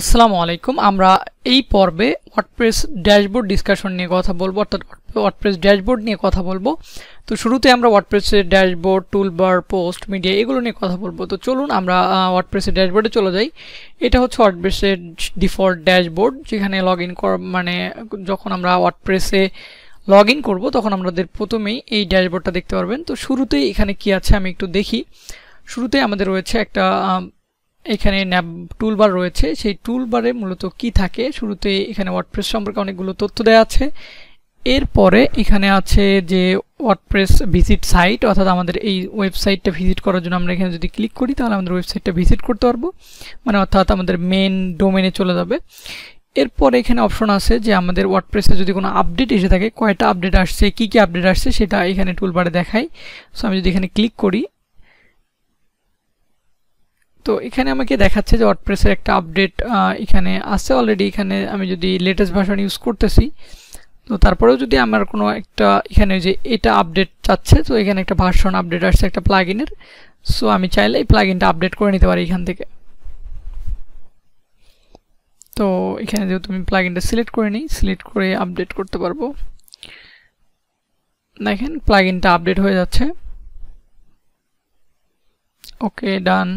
আসসালামু আলাইকুম। আমরা এই পর্বে ওয়ার্ডপ্রেস ড্যাশবোর্ড ডিসকাশন নিয়ে কথা বলবো, অর্থাৎ ওয়ার্ডপ্রেস ড্যাশবোর্ড নিয়ে কথা বলবো। তো শুরুতে আমরা ওয়ার্ডপ্রেসের ড্যাশবোর্ড, টুলবার, পোস্ট, মিডিয়া এগুলো নিয়ে কথা বলবো। তো চলুন আমরা ওয়ার্ডপ্রেসের ড্যাশবোর্ডে চলে যাই। এটা হচ্ছে ওয়ার্ডপ্রেসের ডিফল্ট ড্যাশবোর্ড, যেখানে লগ ইন মানে যখন আমরা ওয়ার্ডপ্রেসে লগ ইন করবো তখন আমাদের প্রথমেই এই ড্যাশবোর্ডটা দেখতে পারবেন। তো শুরুতেই এখানে কি আছে আমি একটু দেখি। শুরুতে আমাদের রয়েছে একটা এখানে ন্যাব টুলবার রয়েছে। সেই টুলবারে মূলত কি থাকে, শুরুতে এখানে ওয়ার্ডপ্রেস সম্পর্কে অনেকগুলো তথ্য দেওয়া আছে। এরপরে এখানে আছে যে ওয়ার্ডপ্রেস ভিজিট সাইট, অর্থাৎ আমাদের এই ওয়েবসাইটটা ভিজিট করার জন্য আমরা এখানে যদি ক্লিক করি তাহলে আমাদের ওয়েবসাইটটা ভিজিট করতে পারবো, মানে অর্থাৎ আমাদের মেন ডোমেনে চলে যাবে। এরপরে এখানে অপশন আছে যে আমাদের ওয়ার্ডপ্রেসে যদি কোনো আপডেট এসে থাকে, কয়টা আপডেট আসছে, কি কি আপডেট আসছে সেটা এখানে টুলবারে দেখায়। সো আমি যদি এখানে ক্লিক করি তো এখানে আমাকে দেখাচ্ছে যে ওয়ার্ডপ্রেসের একটা আপডেট এখানে আছে অলরেডি। এখানে আমি যদি লেটেস্ট ভার্সন ইউজ করতেছি, তো তারপরেও যদি আমার কোনো একটা এখানে যে এটা আপডেট চাচ্ছে, তো এখানে একটা ভার্সন আপডেট আসছে একটা প্লাগইনের। সো আমি চাইলে এই প্লাগইনটা আপডেট করে নিতে পারি এখান থেকে। তো এখানে যেহেতু আমি প্লাগইনটা সিলেক্ট করে নিই, সিলেক্ট করে আপডেট করতে পারবো। দেখেন প্লাগইনটা আপডেট হয়ে যাচ্ছে। ওকে, ডান,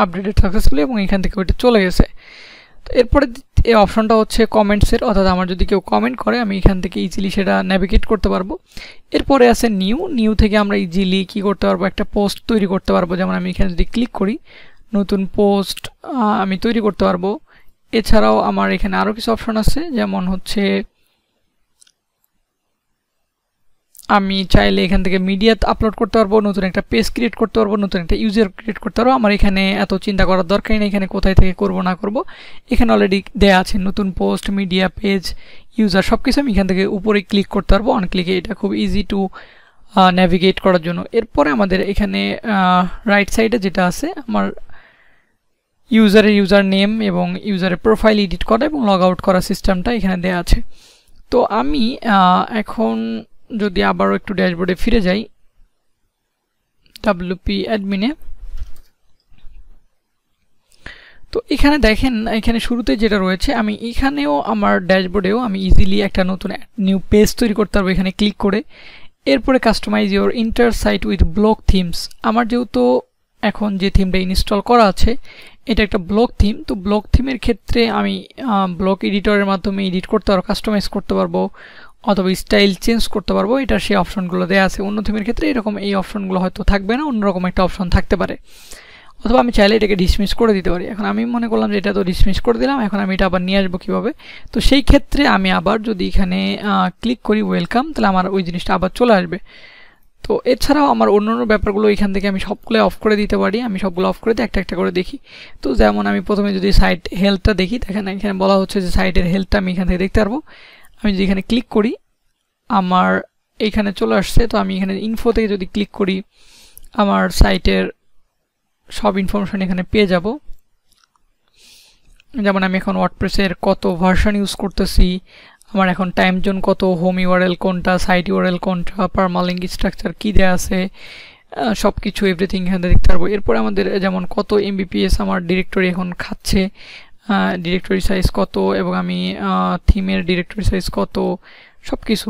আপডেটেড সাকসেসফুলি, এবং এখান থেকে ওইটা চলে গেছে। তো এরপরে এই অপশনটা হচ্ছে কমেন্টসের, অর্থাৎ আমার যদি কেউ কমেন্ট করে আমি এখান থেকে ইজিলি সেটা ন্যাভিগেট করতে পারবো। এরপরে আছে নিউ থেকে আমরা ইজিলি কি করতে পারবো, একটা পোস্ট তৈরি করতে পারবো। যেমন আমি এখানে যদি ক্লিক করি নতুন পোস্ট আমি তৈরি করতে পারবো। এছাড়াও আমার এখানে আরও কিছু অপশন আছে, যেমন হচ্ছে আমি চাইলে এখান থেকে মিডিয়া আপলোড করতে পারবো, নতুন একটা পেজ ক্রিয়েট করতে পারবো, নতুন একটা ইউজার ক্রিয়েট করতে পারবো। আমার এখানে এত চিন্তা করার দরকার নেই এখানে কোথায় থেকে করব না করব। এখানে অলরেডি দেয়া আছে নতুন পোস্ট, মিডিয়া, পেজ, ইউজার সব কিছু আমি এখান থেকে উপরে ক্লিক করতে পারবো অন ক্লিকে। এটা খুব ইজি টু ন্যাভিগেট করার জন্য। এরপরে আমাদের এখানে রাইট সাইডে যেটা আছে আমার ইউজার নেম এবং ইউজারের প্রোফাইল এডিট করা এবং লগ আউট করা সিস্টেমটা এখানে দেয়া আছে। তো আমি এখন যদি আবারও একটু ড্যাশবোর্ডে ফিরে যাই, WP অ্যাডমিনে, তো এখানে দেখেন এখানে শুরুতে যেটা রয়েছে, আমি এখানেও আমার ড্যাশবোর্ডেও আমি ইজিলি একটা নতুন নিউ পেজ তৈরি করতে পারবো এখানে ক্লিক করে। এরপরে customize your entire site with block themes. আমার যেহেতু এখন যে থিমটা ইনস্টল করা আছে এটা একটা ব্লক থিম, তো ব্লক থিমের ক্ষেত্রে আমি ব্লক এডিটরের মাধ্যমে এডিট করতে পারবো, কাস্টমাইজ করতে পারবো, অথবা স্টাইল চেঞ্জ করতে পারবো। এটা সেই অপশনগুলো দেওয়া আছে। অন্য থিমের ক্ষেত্রে এরকম এই অপশনগুলো হয়তো থাকবে না, অন্যরকম একটা অপশন থাকতে পারে, অথবা আমি চাইলে এটাকে ডিসমিস করে দিতে পারি। এখন আমি মনে করলাম যে এটা তো ডিসমিস করে দিলাম, এখন আমি এটা আবার নিয়ে আসবো কীভাবে। তো সেই ক্ষেত্রে আমি আবার যদি এখানে ক্লিক করি ওয়েলকাম, তাহলে আমার ওই জিনিসটা আবার চলে আসবে। তো এছাড়াও আমার অন্য ব্যাপারগুলো এখান থেকে আমি সবগুলো অফ করে দিতে পারি। আমি সবগুলো অফ করে দিয়ে একটা একটা করে দেখি। তো যেমন আমি প্রথমে যদি সাইট হেলথটা দেখি, দেখেন এখানে বলা হচ্ছে যে সাইটের হেলথটা আমি এখান থেকে দেখতে পারবো। আমি যদি এখানে ক্লিক করি আমার এইখানে চলে আসছে। তো আমি এখানে ইনফো থেকে যদি ক্লিক করি আমার সাইটের সব ইনফরমেশন এখানে পেয়ে যাব। যেমন আমি এখন ওয়ার্ডপ্রেসের কত ভার্সন ইউজ করতেছি, আমার এখন টাইম জোন কত, হোম ইউআরএল কোনটা, সাইট ইউআরএল কোনটা, পারমালিঙ্ক স্ট্রাকচার কী দেওয়া আছে, সব কিছু এভরিথিং এখানে দেখতে পারবো। এরপরে আমাদের যেমন কত MBPS আমার ডিরেক্টরি এখন খাচ্ছে, ডিরেক্টরি সাইজ কত, এবং আমি থিমের ডিরেক্টরি সাইজ কত, সব কিছু,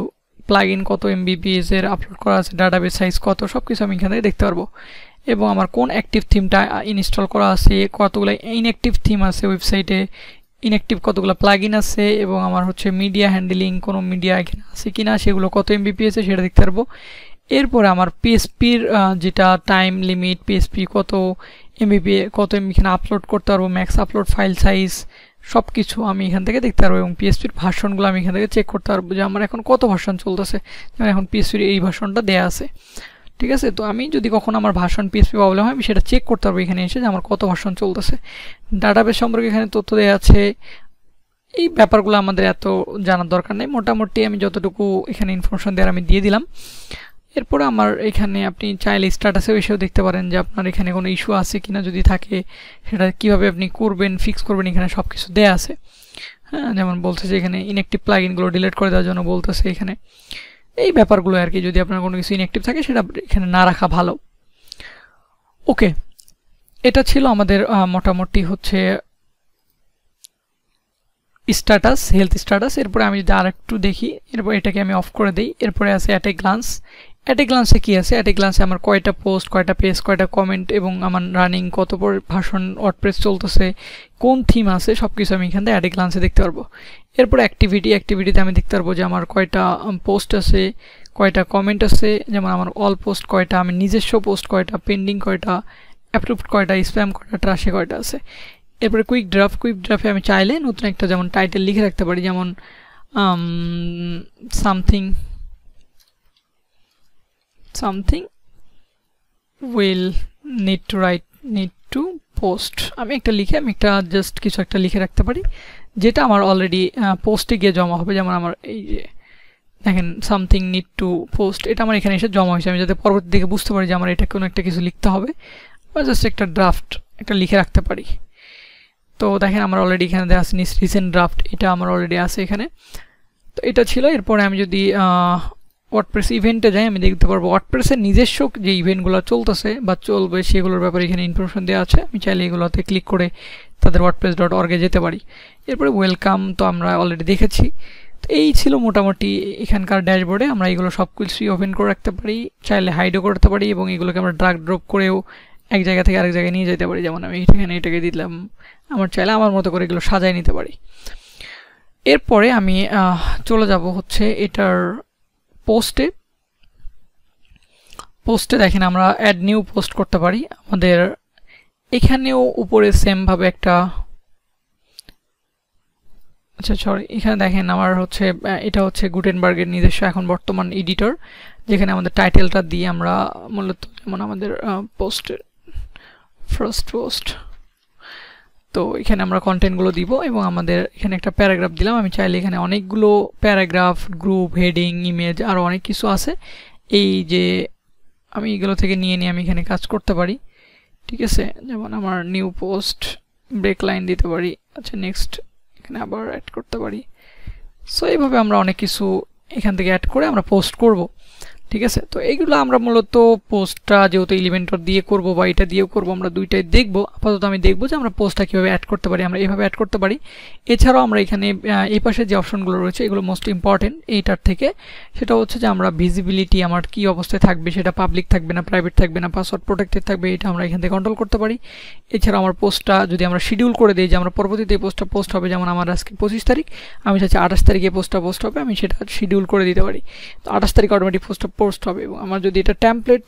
প্লাগইন কত MBPS এর আপলোড করা আছে, ডাটাবেস সাইজ কত, সব কিছু আমি এখানে দেখতে পারবো। এবং আমার কোন অ্যাক্টিভ থিমটা ইনস্টল করা আছে, কতগুলো ইনঅ্যাক্টিভ থিম আছে ওয়েবসাইটে, ইনঅ্যাক্টিভ কতগুলো প্লাগইন আছে, এবং আমার হচ্ছে মিডিয়া হ্যান্ডেলিং কোনো মিডিয়া এখানে আছে কিনা, সেগুলো কত MBPS সেটা দেখতে পারবো। এরপরে আমার PHPর যেটা টাইম লিমিট, PHP কত MB কত এখানে আপলোড করতে পারবো, ম্যাক্স আপলোড ফাইল সাইজ, সব কিছু আমি এখান থেকে দেখতে পারবো। এবং PHPর ভার্সনগুলো আমি এখান থেকে চেক করতে পারবো যে আমার এখন কত ভার্সন চলতেছে। যেমন এখন PHPর এই ভার্সনটা দেয়া আছে, ঠিক আছে। তো আমি যদি কখনো আমার ভার্সন PHP প্রবলেম হয় আমি সেটা চেক করতে পারবো এখানে এসে যে আমার কত ভার্সন চলতেছে। ডাটাবেস সম্পর্কে এখানে তথ্য দেওয়া আছে। এই ব্যাপারগুলো আমাদের এত জানার দরকার নেই, মোটামুটি আমি যতটুকু এখানে ইনফরমেশন দেওয়ার আমি দিয়ে দিলাম। এরপরে আমার এখানে আপনি চাইলে স্ট্যাটাসেও এসেও দেখতে পারেন যে আপনার এখানে কোনো ইস্যু আছে কিনা, যদি থাকে সেটা কীভাবে আপনি করবেন, ফিক্স করবেন, এখানে সব কিছু দেওয়া আছে। হ্যাঁ, যেমন বলতেছে এখানে ইনঅ্যাক্টিভ প্লাগইনগুলো ডিলিট করে দেওয়ার জন্য বলতেছে এখানে, এই ব্যাপারগুলো আর কি। যদি আপনার কোনো কিছু ইনঅ্যাক্টিভ থাকে সেটা এখানে না রাখা ভালো। ওকে, এটা ছিল আমাদের মোটামুটি হচ্ছে স্ট্যাটাস, হেলথ স্ট্যাটাস। এরপরে আমি যদি আরেকটু দেখি, এরপর এটাকে আমি অফ করে দিই। এরপরে আছে at a glance. At a গ্লান্সে কী আছে? অ্যাট এ গ্লান্সে আমার কয়টা পোস্ট, কয়টা পেজ, কয়টা কমেন্ট এবং আমার রানিং কত ভার্সন ওয়ার্ডপ্রেস চলতেছে, কোন থিম আছে, সব কিছু আমি এখান থেকে অ্যাট এ গ্লান্সে দেখতে পারবো। এরপর অ্যাক্টিভিটিতে আমি দেখতে পারবো যে আমার কয়টা পোস্ট আছে, কয়টা কমেন্ট আছে, যেমন আমার অল পোস্ট কয়টা, আমি নিজস্ব পোস্ট কয়টা, পেন্ডিং কয়টা, অ্যাপ্রুভড কয়টা, স্প্যাম কয়টা, ট্রাশে কয়টা আছে। এরপরে কুইক ড্রাফটে আমি চাইলে নতুন একটা যেমন টাইটেল লিখে রাখতে পারি, যেমন something will need to post, আমি একটা জাস্ট কিছু একটা লিখে রাখতে পারি যেটা আমার অলরেডি পোস্টে গিয়ে জমা হবে। যেমন আমার এই যে দেখেন সামথিং নিড টু পোস্ট, এটা আমার এখানে এসে জমা হয়েছে। আমি যাতে পরবর্তী দিকে বুঝতে পারি যে আমার এটা কোনো একটা কিছু লিখতে হবে, বা জাস্ট একটা ড্রাফট একটা লিখে রাখতে পারি। তো দেখেন আমার অলরেডি এখানে দেওয়া আছে রিসেন্ট ড্রাফট, এটা আমার অলরেডি আছে এখানে। তো এটা ছিল। এরপরে আমি যদি ওয়ার্ডপ্রেস ইভেন্টে যাই, আমি দেখতে পারবো ওয়ার্ডপ্রেসের নিজস্ব যে ইভেন্টগুলো চলতেছে বা চলবে সেগুলোর ব্যাপারে এখানে ইনফরমেশন দেওয়া আছে। আমি চাইলে এগুলোতে ক্লিক করে তাদের wordpress.org-এ যেতে পারি। এরপরে ওয়েলকাম তো আমরা অলরেডি দেখেছি। তো এই ছিল মোটামুটি এখানকার ড্যাশবোর্ডে। আমরা এগুলো সব কিছুই ওপেন করে রাখতে পারি, চাইলে হাইডও করতে পারি এবং এগুলোকে আমরা ড্রাগ ড্রপ করেও এক জায়গা থেকে আরেক জায়গায় নিয়ে যেতে পারি। যেমন আমি এখানে এটাকে দিলাম, আমার চাইলে আমার মতো করে এগুলো সাজায় নিতে পারি। এরপরে আমি চলে যাব হচ্ছে এটার পোস্টে দেখেন আমরা অ্যাড নিউ পোস্ট করতে পারি। আমাদের এখানেও উপরে সেমভাবে একটা এখানে দেখেন আমার হচ্ছে এটা হচ্ছে গুটেনবার্গের নিজস্ব এখন বর্তমান এডিটর, যেখানে আমাদের টাইটেলটা দিয়ে আমরা মূলত যেমন আমাদের পোস্টের ফার্স্ট পোস্ট, তো এখানে আমরা কন্টেন্টগুলো দিব এবং আমাদের এখানে একটা প্যারাগ্রাফ দিলাম। আমি চাইলে এখানে অনেকগুলো প্যারাগ্রাফ, গ্রুপ, হেডিং, ইমেজ আরও অনেক কিছু আছে। এই যে আমি এগুলো থেকে নিয়ে আমি এখানে কাজ করতে পারি, ঠিক আছে। যেমন আমার নিউ পোস্ট, ব্রেক লাইন দিতে পারি, আচ্ছা নেক্সট এখানে আবার অ্যাড করতে পারি। সো এইভাবে আমরা অনেক কিছু এখান থেকে অ্যাড করে আমরা পোস্ট করব, ঠিক আছে। তো এইগুলো আমরা মূলত পোস্টটা যেহেতু এলিমেন্টর দিয়ে করব বা এটা দিয়েও করব, আমরা দুইটাই দেখব। আপাতত আমি দেখব যে আমরা পোস্টটা কীভাবে অ্যাড করতে পারি। আমরা এইভাবে অ্যাড করতে পারি। এছাড়াও আমরা এখানে এই পাশে যে অপশনগুলো রয়েছে এগুলো মোস্ট ইম্পর্টেন্ট এইটার থেকে, সেটা হচ্ছে যে আমরা ভিজিবিলিটি আমার কী অবস্থায় থাকবে, সেটা পাবলিক থাকবে না, প্রাইভেট থাকবে না, পাসওয়ার্ড প্রোটেক্টেড থাকবে, এটা আমরা এখান থেকে কন্ট্রোল করতে পারি। এছাড়া আমার পোস্টটা যদি আমরা শিডিউল করে দিই যে আমরা পরবর্তীতে এই পোস্টটা পোস্ট হবে, যেমন আমার আজকে 25 তারিখ, আমি চাচ্ছি 28 তারিখে পোস্টটা পোস্ট হবে, আমি সেটা শিডিউল করে দিতে পারি। তো 28 তারিখ অটোমেটিক পোস্টটা পোস্ট হবে। এবং আমার যদি এটা টেমপ্লেট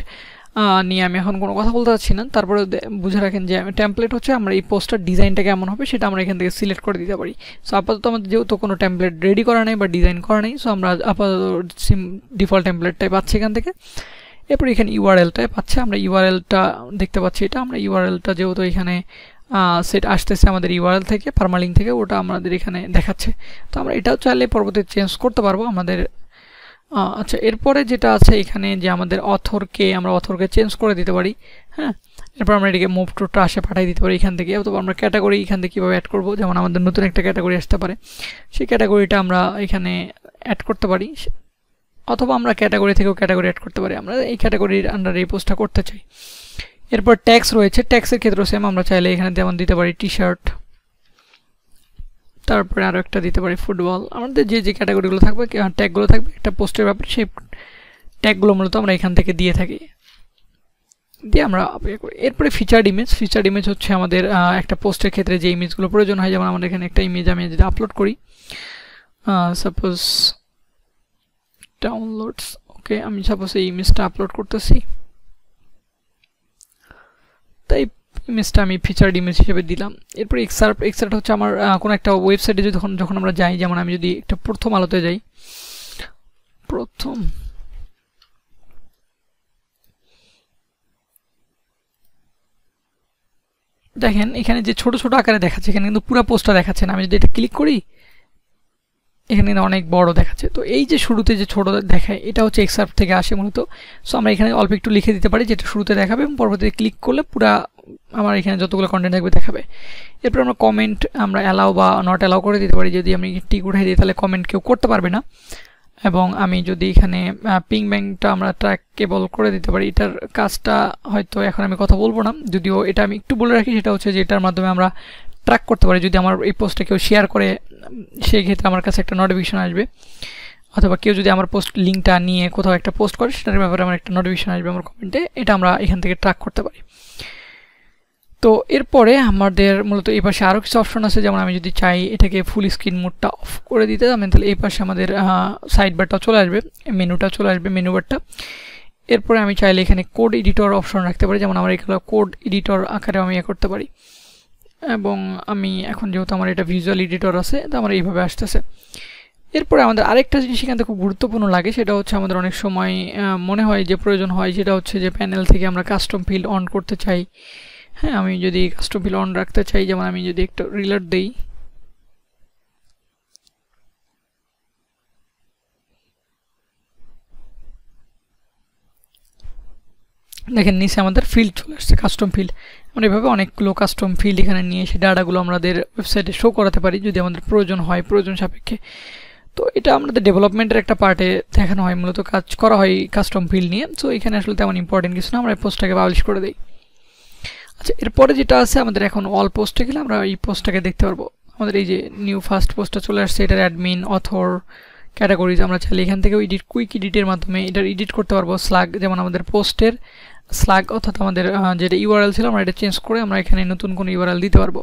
নিয়ে আমি এখন কোনো কথা বলতে চাচ্ছি না, তারপরে বুঝে রাখেন যে টেমপ্লেট হচ্ছে আমরা এই পোস্টার ডিজাইনটা কেমন হবে সেটা আমরা এখান থেকে সিলেক্ট করে দিতে পারি। সো আপাতত আমাদের যেহেতু কোনো টেমপ্লেট রেডি করা নেই বা ডিজাইন করা নেই, সো আমরা আপাতত ডিফল্ট টেমপ্লেটটাই পাচ্ছি এখান থেকে। এরপর এখানে ইউআরএলটাই পাচ্ছে, আমরা ইউআরএলটা দেখতে পাচ্ছি। এটা আমরা ইউআরএলটা যেহেতু এখানে সেট আসতেছে আমাদের ইউআরএল থেকে, পারমালিঙ্ক থেকে, ওটা আমাদের এখানে দেখাচ্ছে। তো আমরা এটাও চাইলে পরবর্তীতে চেঞ্জ করতে পারবো আমাদের। আচ্ছা, এরপরে যেটা আছে এখানে যে আমাদের অথরকে চেঞ্জ করে দিতে পারি। হ্যাঁ, এরপর আমরা এটাকে মুভ টু ট্রাশে পাঠিয়ে দিতে পারি এখান থেকে। অথবা আমরা ক্যাটাগরি এখান থেকে কীভাবে অ্যাড করবো, যেমন আমাদের নতুন একটা ক্যাটাগরি আসতে পারে, সেই ক্যাটাগরিটা আমরা এখানে অ্যাড করতে পারি। অথবা আমরা ক্যাটাগরি থেকেও ক্যাটাগরি অ্যাড করতে পারি। আমরা এই ক্যাটাগরির আন্ডারে এই পোস্টটা করতে চাই। এরপর ট্যাক্স রয়েছে, ট্যাক্সের ক্ষেত্রেও সেম, আমরা চাইলে এখানে যেমন দিতে পারি টি শার্ট, তারপরে আরও একটা দিতে পারি ফুটবল। আমাদের যে ক্যাটাগরিগুলো থাকবে, ট্যাগগুলো থাকবে একটা পোস্টের ব্যাপারে, সেই ট্যাগগুলো মূলত আমরা এখান থেকে দিয়ে থাকি, দিয়ে আমরা করি। এরপরে ফিচার্ড ইমেজ হচ্ছে আমাদের একটা পোস্টের ক্ষেত্রে যে ইমেজগুলো প্রয়োজন হয়। যেমন আমাদের এখানে একটা ইমেজ আমি যদি আপলোড করি, সাপোজ ডাউনলোডস, ওকে, আমি সাপোজ এই ইমেজটা আপলোড করতেছি, তাই ইমেজটা আমি ফিচার্ড ইমেজ হিসেবে দিলাম। এরপর এক্সার্ট হচ্ছে আমার কোনো একটা ওয়েবসাইটে যখন আমরা যাই, যেমন আমি যদি একটা প্রথম আলোতে যাই, দেখেন এখানে যে ছোট ছোট আকারে দেখাচ্ছে, এখানে কিন্তু পুরো পোস্টটা দেখাচ্ছে না। আমি যদি এটা ক্লিক করি, এখানে কিন্তু অনেক বড় দেখাচ্ছে। তো এই যে শুরুতে যে ছোট দেখায়, এটা হচ্ছে এক্সার্ট থেকে আসে মূলত। সো আমরা এখানে অল্প একটু লিখে দিতে পারি যেটা শুরুতে দেখাবে, এবং পরবর্তীতে ক্লিক করলে পুরা আমার এখানে যতগুলো কন্টেন্ট থাকবে দেখাবে। এরপর আমরা কমেন্ট আমরা অ্যালাউ বা নট অ্যালাউ করে দিতে পারি। যদি আমি টিক উঠাই দিই তাহলে কমেন্ট কেউ করতে পারবে না। এবং আমি যদি এখানে পিং ব্যাংকটা আমরা ট্র্যাকেবল করে দিতে পারি। এটার কাজটা হয়তো এখন আমি কথা বলবো না, যদিও এটা আমি একটু বলে রাখি, সেটা হচ্ছে যে এটার মাধ্যমে আমরা ট্র্যাক করতে পারি। যদি আমার এই পোস্টটা কেউ শেয়ার করে সেই ক্ষেত্রে আমার কাছে একটা নোটিফিকেশন আসবে, অথবা কেউ যদি আমার পোস্ট লিঙ্কটা নিয়ে কোথাও একটা পোস্ট করে সেটার ব্যাপারে আমার একটা নোটিফিকেশন আসবে আমার কমেন্টে। এটা আমরা এখান থেকে ট্র্যাক করতে পারি। তো এরপরে আমাদের মূলত এই পাশে আরও কিছু অপশন আছে, যেমন আমি যদি চাই এটাকে ফুল স্ক্রিন মোডটা অফ করে দিতে, আমি তাহলে এই পাশে আমাদের সাইড বারটা চলে আসবে, মেনুটা চলে আসবে, মেনু বারটা। এরপরে আমি চাইলে এখানে কোড এডিটর অপশন রাখতে পারি, যেমন আমার এখানে কোড এডিটর আকারে আমি করতে পারি। এবং আমি এখন যেহেতু আমার এটা ভিজুয়াল এডিটর আছে, তো আমার এইভাবে আসতেছে। এরপরে আমাদের আরেকটা জিনিস এখান থেকে খুব গুরুত্বপূর্ণ লাগে, সেটা হচ্ছে আমাদের অনেক সময় মনে হয় যে প্রয়োজন হয়, সেটা হচ্ছে যে প্যানেল থেকে আমরা কাস্টম ফিল্ড অন করতে চাই। হ্যাঁ, আমি যদি কাস্টম ফিল্ড অন রাখতে চাই, যেমন আমি যদি একটা রিলোড দেই, দেখেন নিচে আমাদের ফিল্ড চলে আসছে, কাস্টম ফিল্ড। আমরা এভাবে অনেকগুলো কাস্টম ফিল্ড এখানে নিয়ে এসে ডাটাগুলো আমাদের ওয়েবসাইটে শো করাতে পারি যদি আমাদের প্রয়োজন হয়, প্রয়োজন সাপেক্ষে। তো এটা আমাদের ডেভেলপমেন্টের একটা পার্টে দেখানো হয়, মূলত কাজ করা হয় কাস্টম ফিল্ড নিয়ে। সো এখানে আসলে তেমন ইম্পর্টেন্ট কিছু না, আমরা এই পোস্টটাকে পাবলিশ করে দিই। আচ্ছা, এরপরে যেটা আছে আমাদের এখন অল পোস্টে গেলে আমরা এই পোস্টটাকে দেখতে পারবো। আমাদের এই যে নিউ ফার্স্ট পোস্টটা চলে আসছে, এটার অ্যাডমিন, অথর, ক্যাটাগরিজ। আমরা চাইলে এখান থেকেও কুইক এডিটের মাধ্যমে এটার এডিট করতে পারবো। স্ল্যাগ, যেমন আমাদের পোস্টের স্ল্যাগ অর্থাৎ আমাদের যেটা ইউআরএল ছিল আমরা এটা চেঞ্জ করে আমরা এখানে নতুন কোনো ইউআরএল দিতে পারবো।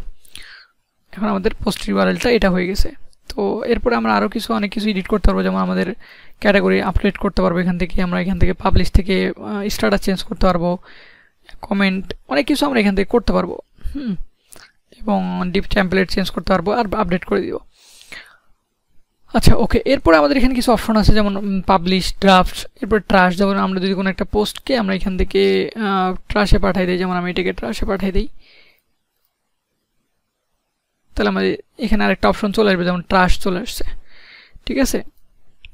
এখন আমাদের পোস্টের ইউআরএলটা এটা হয়ে গেছে। তো এরপরে আমরা আরও অনেক কিছু এডিট করতে পারবো, যেমন আমাদের ক্যাটাগরি আপডেট করতে পারবো এখান থেকে। আমরা এখান থেকে পাবলিশ থেকে স্ট্যাটাস চেঞ্জ করতে পারবো, কমেন্ট, অনেক কিছু আমরা এখান থেকে করতে পারবো। এবং ডিপ টেমপ্লেট চেঞ্জ করতে পারবো আর আপডেট করে দিব। আচ্ছা, ওকে। এরপরে আমাদের এখানে কিছু অপশন আছে, যেমন পাবলিশ, ড্রাফট, এরপর ট্রাশ। যেমন আমরা যদি কোনো একটা পোস্টকে আমরা এখান থেকে ট্রাশে পাঠাই দিই, যেমন আমি এটাকে ট্রাশে পাঠাই দিই, তাহলে আমাদের এখানে আরেকটা অপশন চলে আসবে, যেমন ট্রাশ চলে আসছে। ঠিক আছে,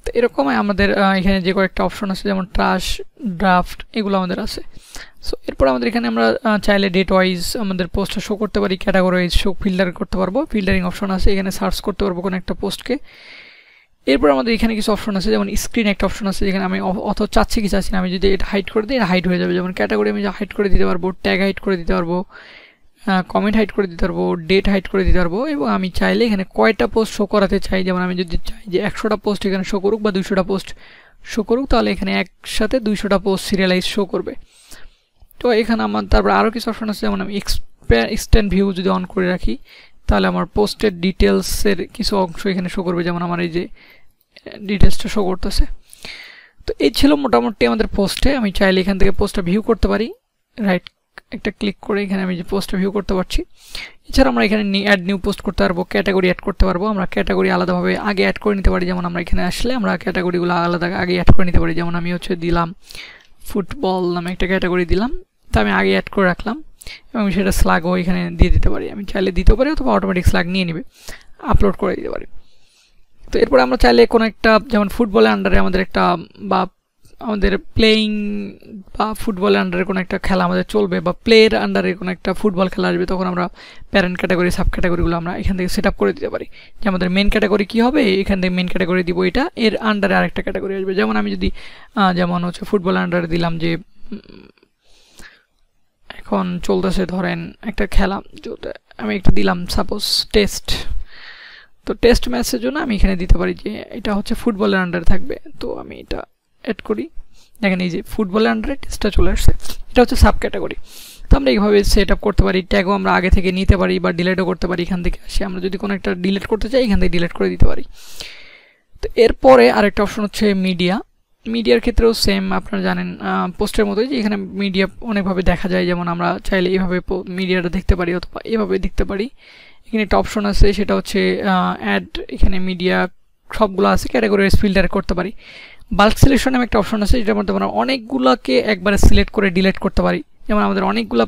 তো এরকমই আমাদের এখানে যে কয়েকটা অপশন আছে, যেমন ট্রাশ, ড্রাফট, এগুলো আমাদের আছে। সো এরপর আমাদের এখানে আমরা চাইলে ডেট ওয়াইজ আমাদের পোস্টটা শো করতে পারি, ক্যাটাগরি ওয়াইজ শো ফিল্টার করতে পারবো, ফিল্টারিং অপশন আছে, এখানে সার্চ করতে পারবো কোনো একটা পোস্টকে। এরপর আমাদের এখানে কিছু অপশন আছে, যেমন স্ক্রিন একটা অপশন আছে, যেখানে আমি অত চাচ্ছি কি চাচ্ছি না, আমি যদি এটা হাইড করে দিই এটা হাইড হয়ে যাবে। যেমন ক্যাটাগরি আমি হাইড করে দিতে পারবো, ট্যাগ হাইড করে দিতে পারবো, কমেন্ট হাইড করে দিতে পারবো, ডেট হাইড করে দিতে পারবো। এবং আমি চাইলে এখানে কয়টা পোস্ট শো করাতে চাই, যেমন আমি যদি চাই যে 100টা পোস্ট এখানে শো করুক বা 200টা পোস্ট শো করুক, তাহলে এখানে একসাথে 200টা পোস্ট সিরিয়ালাইজ শো করবে। তো এখানে আমার তারপর আরও কিছু অপশন আছে, যেমন আমি এক্সটেন্ড ভিউ যদি অন করে রাখি, তাহলে আমার পোস্টের ডিটেলসের কিছু অংশ এখানে শো করবে, যেমন আমার এই যে ডিটেলসটা শো করতেছে। তো এই ছিল মোটামুটি আমাদের পোস্টে। আমি চাইলে এখান থেকে পোস্টটা ভিউ করতে পারি, রাইট একটা ক্লিক করে এখানে আমি যে পোস্টটা ভিউ করতে পারছি। এছাড়া আমরা এখানে অ্যাড নিউ পোস্ট করতে পারবো, ক্যাটাগরি অ্যাড করতে পারবো। আমরা ক্যাটাগরি আলাদাভাবে আগে অ্যাড করে নিতে পারি, যেমন আমরা এখানে আসলে আমরা ক্যাটাগরিগুলো আলাদা আগে অ্যাড করে নিতে পারি। যেমন আমি দিলাম ফুটবল নামে একটা ক্যাটাগরি দিলাম, তা আমি আগে অ্যাড করে রাখলাম এবং সেটা স্ল্যাগও এখানে দিয়ে দিতে পারি। আমি চাইলে দিতে পারি, অথবা অটোমেটিক স্ল্যাগ নিয়ে নেবে, আপলোড করে দিতে পারি। তো এরপরে আমরা চাইলে কোনো একটা, যেমন ফুটবলের আন্ডারে আমাদের একটা, বা আমাদের প্লেয়িং বা ফুটবলের আন্ডারে কোনো একটা খেলা আমাদের চলবে, বা প্লেয়ের আন্ডারে কোনো একটা ফুটবল খেলা আসবে, তখন আমরা প্যারেন্ট ক্যাটাগরি, সাব ক্যাটাগরিগুলো আমরা এখান থেকে সেট আপ করে দিতে পারি। যে আমাদের মেন ক্যাটাগরি কী হবে, এখান থেকে মেন ক্যাটাগরি দিব এটা, এর আন্ডারে আরেকটা ক্যাটাগরি আসবে। যেমন আমি যদি যেমন ফুটবলের আন্ডারে দিলাম যে এখন চলতেছে ধরেন একটা খেলা, আমি একটা দিলাম সাপোজ টেস্ট। তো টেস্ট ম্যাচের জন্য আমি এখানে দিতে পারি যে এটা ফুটবলের আন্ডারে থাকবে। তো আমি এটা অ্যাড করি, দেখেন এই যে ফুটবলের আন্ডারে টেস্টটা চলে আসছে, এটা সাব ক্যাটাগরি। তো আমরা এইভাবে সেট আপ করতে পারি। ট্যাগও আমরা আগে থেকে নিতে পারি বা ডিলিটও করতে পারি এখান থেকে আসে। আমরা যদি কোনো একটা ডিলিট করতে চাই এখান থেকে ডিলিট করে দিতে পারি। তো এরপরে আরেকটা অপশন হচ্ছে মিডিয়া। মিডিয়ার ক্ষেত্রেও সেম, আপনারা জানেন পোস্টের মতোই যে এখানে মিডিয়া অনেকভাবে দেখা যায়। যেমন আমরা চাইলে এইভাবে মিডিয়াটা দেখতে পারি, অথবা এভাবে দেখতে পারি। এখানে একটা অপশন আছে, সেটা হচ্ছে অ্যাড, এখানে মিডিয়া সবগুলো আছে, ক্যাটাগরি ফিল্টার করতে পারি। বাল্ক সিলেকশন নামে একটা অপশন আছে, যেটার মধ্যে আমরা অনেকগুলোকে একবারে সিলেক্ট করে ডিলিট করতে পারি। যেমন আমাদের অনেকগুলো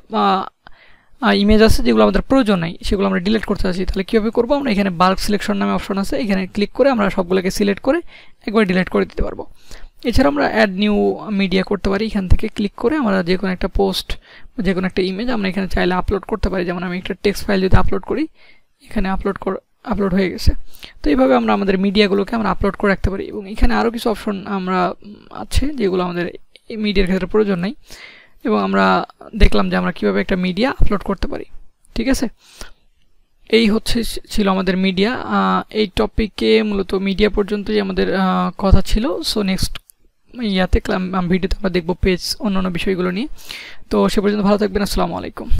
ইমেজ আছে যেগুলো আমাদের প্রয়োজন নাই, সেগুলো আমরা ডিলিট করতে চাচ্ছি, তাহলে কীভাবে করবো? আমরা এখানে বাল্ক সিলেকশন নামে অপশন আছে, এখানে ক্লিক করে আমরা সবগুলোকে সিলেক্ট করে একবার ডিলিট করে দিতে পারবো। এছাড়া আমরা অ্যাড নিউ মিডিয়া করতে পারি, এখান থেকে ক্লিক করে আমরা যে কোনো একটা পোস্ট, যে কোনো একটা ইমেজ আমরা এখানে চাইলে আপলোড করতে পারি। যেমন আমি একটা টেক্সট ফাইল যদি আপলোড করি, এখানে আপলোড হয়ে গেছে। তো এইভাবে আমরা আমাদের মিডিয়াগুলোকে আমরা আপলোড করে রাখতে পারি। এবং এখানে আরও কিছু অপশন আমরা আছে যেগুলো আমাদের মিডিয়ার ক্ষেত্রে প্রয়োজন নেই, এবং আমরা দেখলাম যে আমরা কীভাবে একটা মিডিয়া আপলোড করতে পারি। ঠিক আছে, এই হচ্ছে ছিল আমাদের মিডিয়া। এই টপিকে মূলত মিডিয়া পর্যন্তই আমাদের কথা ছিল। সো নেক্সট ভিডিওতে আমরা দেখব পেজ অন্যান্য বিষয়গুলো নিয়ে। তো সে পর্যন্ত ভালো থাকবেন। আসসালামু আলাইকুম।